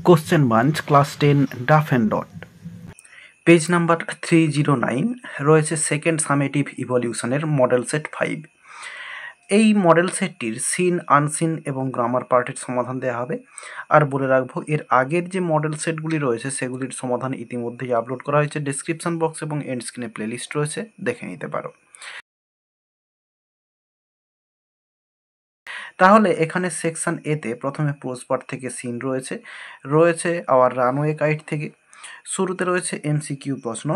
Question bunch class 10 Duff and Dot page number 309 রয়েছে second summative ইভলিউশনের model set 5। এই model সেটটির scene, unseen এবং grammar পার্টের সমাধান দেওয়া হবে। আর বলে রাখবো, এর আগের যে মডেল সেটগুলি রয়েছে সেগুলির সমাধান ইতিমধ্যেই আপলোড করা হয়েছে। ডেসক্রিপশন বক্স এবং এন্ড স্ক্রিনে প্লেলিস্ট রয়েছে, দেখে নিতে পারো। তাহলে এখানে সেকশন এতে প্রথমে প্রোজ পার্ট থেকে সিন রয়েছে আওয়ার রানওয়ে কাইট থেকে। শুরুতে রয়েছে এমসিকিউ প্রশ্ন,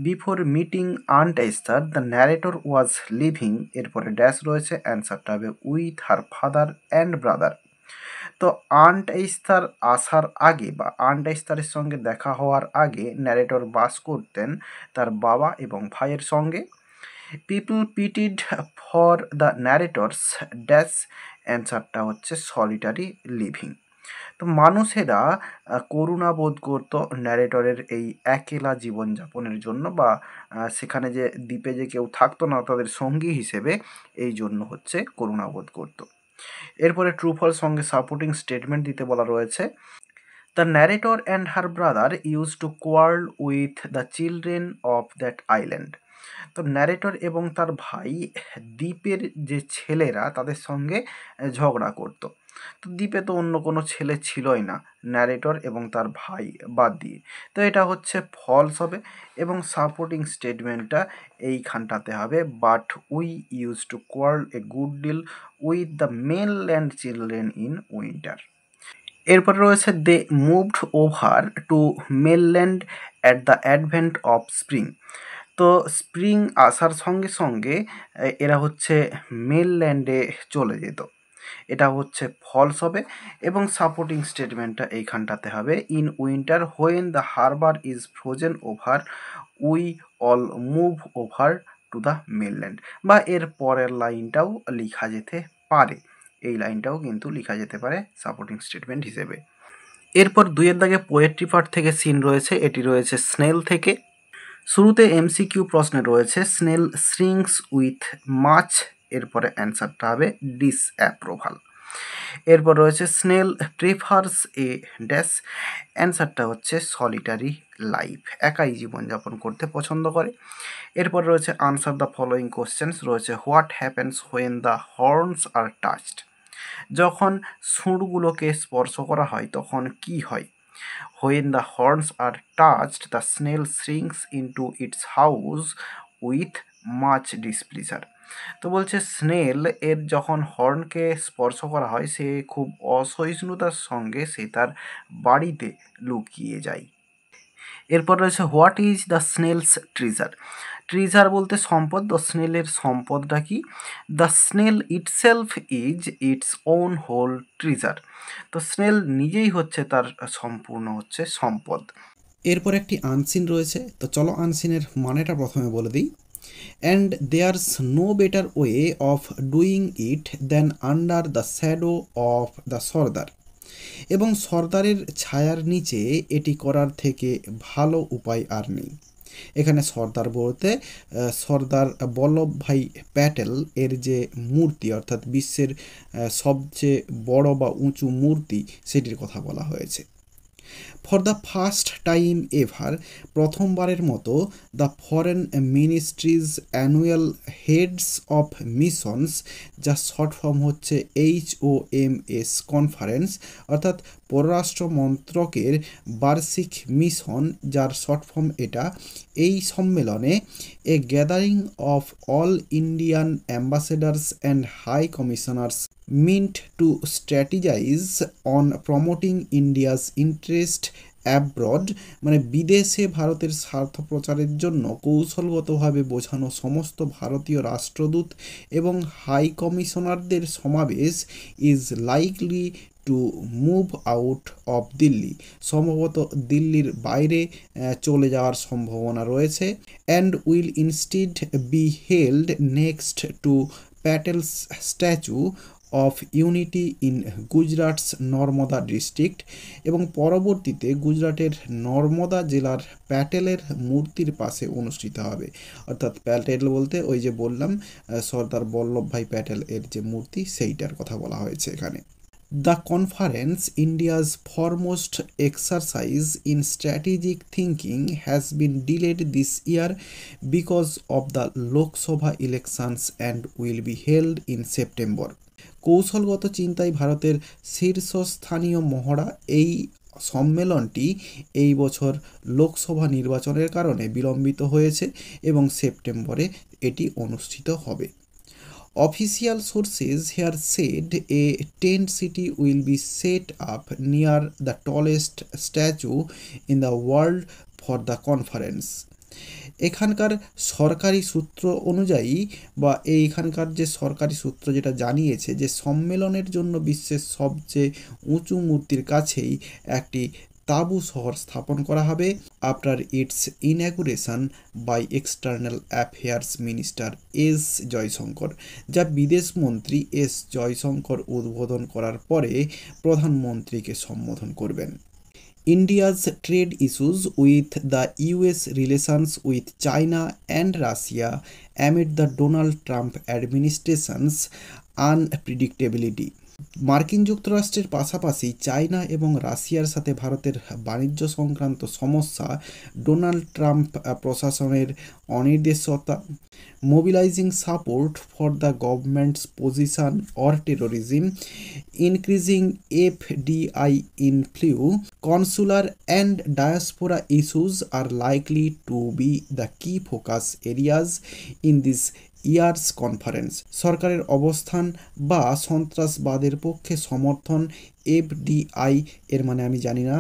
before meeting aunt Esther the narrator was living, এরপরে ড্যাশ রয়েছে, অ্যান্সারটা হবে with her father and brother. তো আন্ট এস্থার আসার আগে বা আন্ট এস্থারের সঙ্গে দেখা হওয়ার আগে ন্যারেটর বাস করতেন তার বাবা এবং ভাইয়ের সঙ্গে। People pitied for the narrator's dash, অ্যান্সারটা হচ্ছে সলিটারি লিভিং। তো মানুষেরা করুণা বোধ করতো ন্যারেটরের এই একেলা জীবনযাপনের জন্য, বা সেখানে যে দ্বীপে যে কেউ থাকতো না তাদের সঙ্গী হিসেবে, এই জন্য হচ্ছে করুণা বোধ করতো। এরপরে ট্রু ফলস সঙ্গে সাপোর্টিং স্টেটমেন্ট দিতে বলা রয়েছে। The narrator and her brother use to quarrel with the children of that island. তো ন্যারেটর এবং তার ভাই দ্বীপের যে ছেলেরা তাদের সঙ্গে ঝগড়া করতো। তো দ্বীপে তো অন্য কোনো ছেলে ছিলই না, ন্যারেটর এবং তার ভাই বাদ দিয়ে। তো এটা হচ্ছে ফলস হবে, এবং সাপোর্টিং স্টেটমেন্টটা এইখানটাতে হবে, but we use to quarrel a good deal with the mainland children in winter. এরপর রয়েছে they moved over to mainland at the advent of spring. তো স্প্রিং আসার সঙ্গে সঙ্গে এরা হচ্ছে মেনল্যান্ডে চলে যেত, এটা হচ্ছে ফলস হবে, এবং সাপোর্টিং স্টেটমেন্টটা এইখানটাতে হবে in winter when the harbour is frozen over we all move over to the mainland. বা এর পরের লাইনটাও লেখা যেতে পারে, এই লাইনটাও কিন্তু লেখা যেতে পারে সাপোর্টিং স্টেটমেন্ট হিসেবে। এরপর দুইয়ের দাগে পোয়েট্রি পার্ট থেকে সিন রয়েছে, এটি রয়েছে স্নেল থেকে। শুরুতে এমসিকিউ প্রশ্নে রয়েছে স্নেল শ্রিঙ্কস উইথ মাছ, এরপরে অ্যান্সারটা হবে ডিসঅ্যাপ্রুভাল। এরপর রয়েছে স্নেল প্রেফার্স এ ড্যাশ, অ্যান্সারটা হচ্ছে সলিটারি লাইফ, একাই জীবনযাপন করতে পছন্দ করে। এরপর রয়েছে আনসার দ্য ফলোয়িং কোশ্চেন্স রয়েছে what happens when the horns are touched, যখন সুরগুলোকে স্পর্শ করা হয় তখন কি হয়। When the horns are touched, the snail shrinks into its house with much displeasure. তো বলছে স্নেল এর যখন হর্নকে স্পর্শ করা হয় সে খুব অসহিষ্ণুতার সঙ্গে সে তার বাড়িতে লুকিয়ে যায়। এরপর রয়েছে what is the snail's treasure. Treasure বলতে সম্পদ, দ্য স্নেলের সম্পদটা কি। The snail itself is its own whole treasure. তো স্নেল নিজেই হচ্ছে তার সম্পূর্ণ হচ্ছে সম্পদ। এরপর একটি আনসিন রয়েছে, তো চলো আনসিনের মানেটা প্রথমে বলে দিই। And there's no better way of doing it than under the shadow of the Sardar, এবং সর্দারের ছায়ার নিচে এটি করার থেকে ভালো উপায় আর নেই। এখানে সর্দার বলতে সর্দার বল্লভভাই প্যাটেল এর যে মূর্তি, অর্থাৎ বিশ্বের সবচেয়ে বড় বা উঁচু মূর্তি, সেটির কথা বলা হয়েছে। For the first time ever, প্রথমবারের মতো the foreign ministry's annual heads of missions, যার শর্ট ফর্ম হচ্ছে HOMS কনফারেন্স, অর্থাৎ পররাষ্ট্র মন্ত্রকের বার্ষিক মিশন, যার শর্ট ফর্ম এটা, এই সম্মেলনে a gathering of all Indian ambassadors and high commissioners meant to strategize on promoting India's interest abroad, মানে বিদেশে ভারতের স্বার্থ প্রচারের জন্য কৌশলগতভাবে বোঝানো সমস্ত ভারতীয় রাষ্ট্রদূত এবং হাই কমিশনারদের সমাবেশ is likely to move out of Delhi, সম্ভবত দিল্লির বাইরে চলে যাওয়ার সম্ভাবনা রয়েছে। And will instead be held next to Patel's statue of unity in Gujarat's Narmada district, এবং পরবর্তীতে গুজরাটের নর্মদা জেলার প্যাটেলের মূর্তির পাশে অনুষ্ঠিত হবে। অর্থাৎ প্যাটেল বলতে ওই যে বললাম সর্দার বল্লভভাই প্যাটেল এর যে মূর্তি, সেইটার কথা বলা হয়েছে এখানে। The conference, India's foremost exercise in strategic thinking, has been delayed this year because of the Lok Sabha elections and will be held in September. কৌশলগত চিন্তায় ভারতের শীর্ষস্থানীয় মহড়া এই সম্মেলনটি এই বছর লোকসভা নির্বাচনের কারণে বিলম্বিত হয়েছে এবং সেপ্টেম্বরে এটি অনুষ্ঠিত হবে। Official sources here said a tent city will be set up near the tallest statue in the world for the conference. এখানকার সরকারি সূত্র অনুযায়ী বা এইখানকার যে সরকারি সূত্র যেটা জানিয়েছে যে সম্মেলনের জন্য বিশ্বের সবচেয়ে উঁচু মূর্তির কাছেই একটি তাঁবু শহর স্থাপন করা হবে after its inauguration by external affairs minister S Jaishankar, যা বিদেশমন্ত্রী এস জয়শঙ্কর উদ্বোধন করার পরে প্রধানমন্ত্রীকে সম্বোধন করবেন। India's trade issues with the US relations with China and Russia amid the Donald Trump administration's unpredictability. মার্কিন যুক্তরাষ্ট্রের পাশাপাশি চায়না এবং রাশিয়ার সাথে ভারতের বাণিজ্য সংক্রান্ত সমস্যা, ডোনাল্ড ট্রাম্প প্রশাসনের অনির্দেশতা, mobilising support for the government's position or terrorism, increasing FDI inflow, consular and diaspora issues are likely to be the key focus areas in this year's conference. সরকারের অবস্থান বা সন্ত্রাসবাদের পক্ষে সমর্থন, FDI এর মানে আমি জানি না,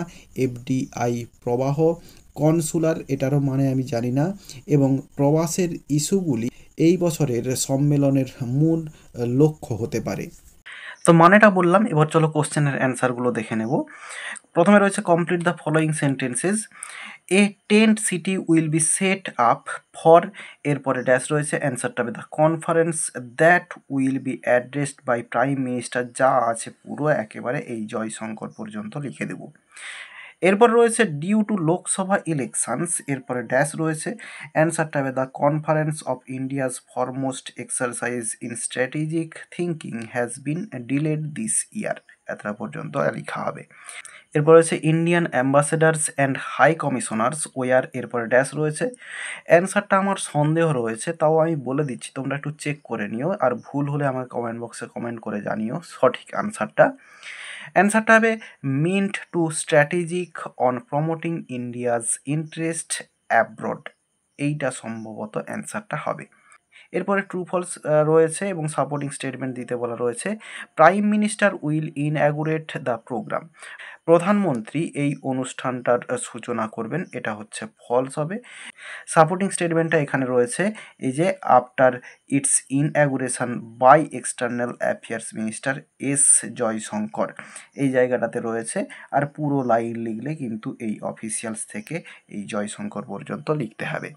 FDI প্রবাহ, কনসুলার এটারও মানে আমি জানি না, এবং প্রবাসের ইস্যুগুলি এই বছরের সম্মেলনের মূল লক্ষ্য হতে পারে। তো মানেটা বললাম, এবার চলো কোশ্চেনের অ্যান্সারগুলো দেখে নেব। প্রথমে রয়েছে complete the following sentences. A tent city will be set up for, এরপরে ড্যাশ রয়েছে, অ্যান্সারটা হবে the conference that will be addressed by prime minister, যা আছে পুরো একেবারে এই জয়শঙ্কর পর্যন্ত লিখে দেব। এরপর রয়েছে ডিউ টু লোকসভা ইলেকশনস, এরপরে ড্যাশ রয়েছে, অ্যান্সারটা হবে the conference of India's foremost exercise in strategic thinking has been delayed this year, এতটা পর্যন্ত লেখা হবে। এরপর রয়েছে Indian ambassadors and high commissioners were, এরপরে ড্যাশ রয়েছে, অ্যান্সারটা আমার সন্দেহ রয়েছে, তাও আমি বলে দিচ্ছি, তোমরা একটু চেক করে নিও, আর ভুল হলে আমার কমেন্ট বক্সে কমেন্ট করে জানিও সঠিক অ্যান্সারটা। অ্যান্সারটা হবে meant to strategic on promoting India's interest abroad, এইটা সম্ভবত অ্যান্সারটা হবে। এরপরে ট্রু ফলস রয়েছে এবং সাপোর্টিং স্টেটমেন্ট দিতে বলা রয়েছে। Prime minister will inaugurate the programme, প্রধানমন্ত্রী এই অনুষ্ঠানটার সূচনা করবেন, এটা হচ্ছে ফলস হবে। সাপোর্টিং স্টেটমেন্টটা এখানে রয়েছে, এই যে after its inauguration by external affairs minister S Jaishankar, এই জায়গাটাতে রয়েছে, আর পুরো লাইন লিখলে কিন্তু এই অফিসিয়ালস থেকে এই জয়শঙ্কর পর্যন্ত লিখতে হবে।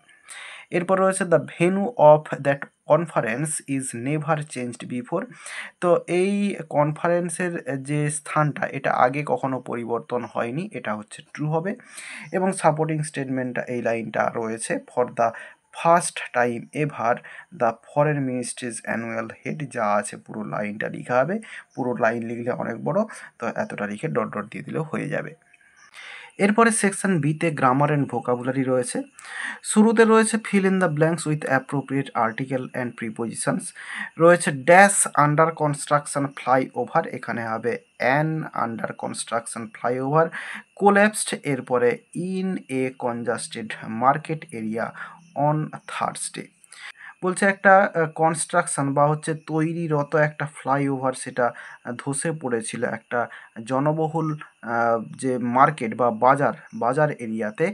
এরপর রয়েছে the venue of that conference is never changed before, তো এই কনফারেন্সের যে স্থানটা এটা আগে কখনো পরিবর্তন হয়নি, এটা হচ্ছে ট্রু হবে। এবং সাপোর্টিং স্টেটমেন্টটা এই লাইনটা রয়েছে, for the first time ever the foreign ministry's annual head, যা আছে পুরো লাইনটা লেখা হবে, পুরো লাইন লিখলে অনেক বড়, তো এতটা লিখে ডট ডট দিয়ে দিলেও হয়ে যাবে। এরপরে সেকশন বিতে গ্রামার অ্যান্ড ভোকাবুলারি রয়েছে। শুরুতে রয়েছে fill in the blanks with appropriate article and prepositions, রয়েছে ড্যাশ আন্ডার কনস্ট্রাকশন ফ্লাইওভার, এখানে হবে an under construction flyover collapsed, এরপরে in a congested market area on Thursday. বলছে একটা কনস্ট্রাকশন বা হচ্ছে তৈরিরত একটা ফ্লাইওভার, সেটা ধসে পড়েছিল একটা জনবহুল যে মার্কেট বা বাজার এরিয়াতে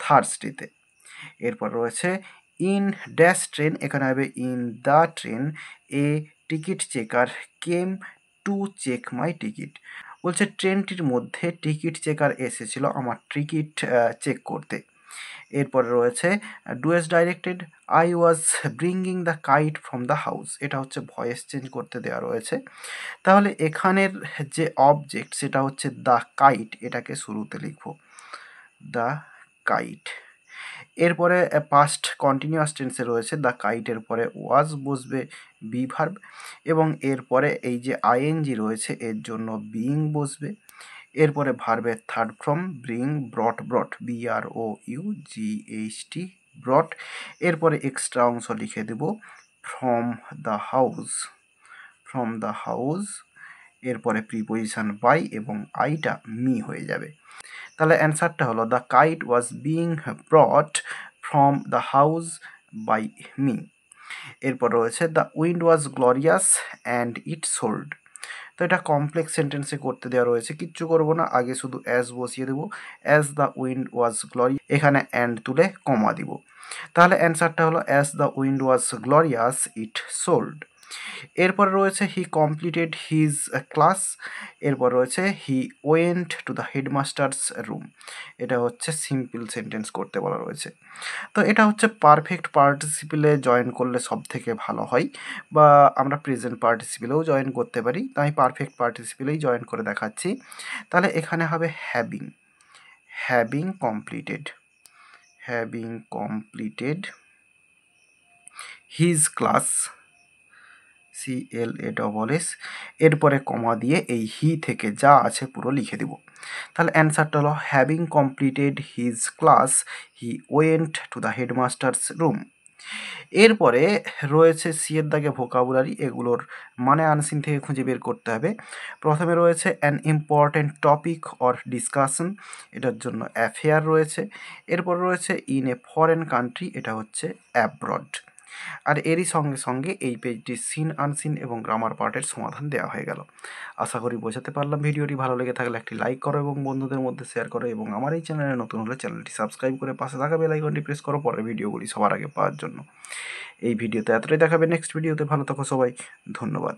থার্সডেতে। এরপর রয়েছে ইন ড্যাশ ট্রেন, এখানে হবে in the train a ticket checker came to check my ticket, বলছে ট্রেনটির মধ্যে টিকিট চেকার এসেছিল আমার টিকিট চেক করতে। এরপরে রয়েছে ডুয়েস directed I was bringing the kite from the house, এটা হচ্ছে ভয়েস চেঞ্জ করতে দেওয়া রয়েছে, তাহলে এখানের যে অবজেক্ট সেটা হচ্ছে দ্য কাইট, এটাকে শুরুতে লিখব দ্য কাইট। এরপরে পাস্ট কন্টিনিউয়াস টেন্সে রয়েছে দ্য কাইটের পরে ওয়াজ বসবে বি ভার্ব, এবং এরপরে এই যে আইএনজি রয়েছে এর জন্য বিইং বসবে। এরপরে ভার্বের third form bring, brought, BROUGHT, brought. এরপরে এক্সট্রা অংশ লিখে দেব ফ্রম দ্য হাউস। এরপরে প্রিপোজিশন বাই এবং আইটা মি হয়ে যাবে। তাহলে অ্যান্সারটা হলো the kite was being brought from the house by me. এরপর রয়েছে the wind was glorious and it soared. তো এটা কমপ্লেক্স সেন্টেন্সে করতে দেওয়া রয়েছে, কিচ্ছু করবো না, আগে শুধু অ্যাজ বসিয়ে দেবো, as the wind was glorious, এখানে অ্যান্ড তুলে কমা দিব। তাহলে অ্যান্সারটা হলো as the wind was glorious it sold. এরপর রয়েছে হি কমপ্লিটেড হিজ ক্লাস। এরপর রয়েছে he went to the headmasters room. এটা হচ্ছে সিম্পল সেন্টেন্স করতে বলা রয়েছে। তো এটা হচ্ছে পারফেক্ট পার্টিসিপেলে জয়েন করলে সব থেকে ভালো হয়, বা আমরা প্রেজেন্ট পার্টিসিপেলেও জয়েন করতে পারি, তাই পারফেক্ট পার্টিসিপেলেই জয়েন করে দেখাচ্ছি। তাহলে এখানে হবে having completed his class, CLASS, এরপরে কমা দিয়ে এই হি থেকে যা আছে পুরো লিখে দেব। তাহলে অ্যান্সারটা হলো having completed his class he went to the headmasters room. এরপরে রয়েছে সি এর দাগে ভোকাবুলারি, এগুলোর মানে আনসিন থেকে খুঁজে বের করতে হবে। প্রথমে রয়েছে an important topic or discussion, এটার জন্য অ্যাফেয়ার রয়েছে। এরপর রয়েছে ইন এ ফরেন কান্ট্রি, এটা হচ্ছে অ্যাব্রড। আর এরই সঙ্গে সঙ্গে এই পেজটির সিন, আনসিন এবং গ্রামার পার্টের সমাধান দেওয়া হয়ে গেল। আশা করি বোঝাতে পারলাম। ভিডিওটি ভালো লেগে থাকলে একটি লাইক করো এবং বন্ধুদের মধ্যে শেয়ার করো, এবং আমার এই চ্যানেলে নতুন হলে চ্যানেলটি সাবস্ক্রাইব করে পাশে থাকা বেল আইকনটি প্রেস করো পরের ভিডিওগুলি সবার আগে পাওয়ার জন্য। এই ভিডিওতে এতটাই, দেখাবে নেক্সট ভিডিওতে। ভালো থাকো সবাই, ধন্যবাদ।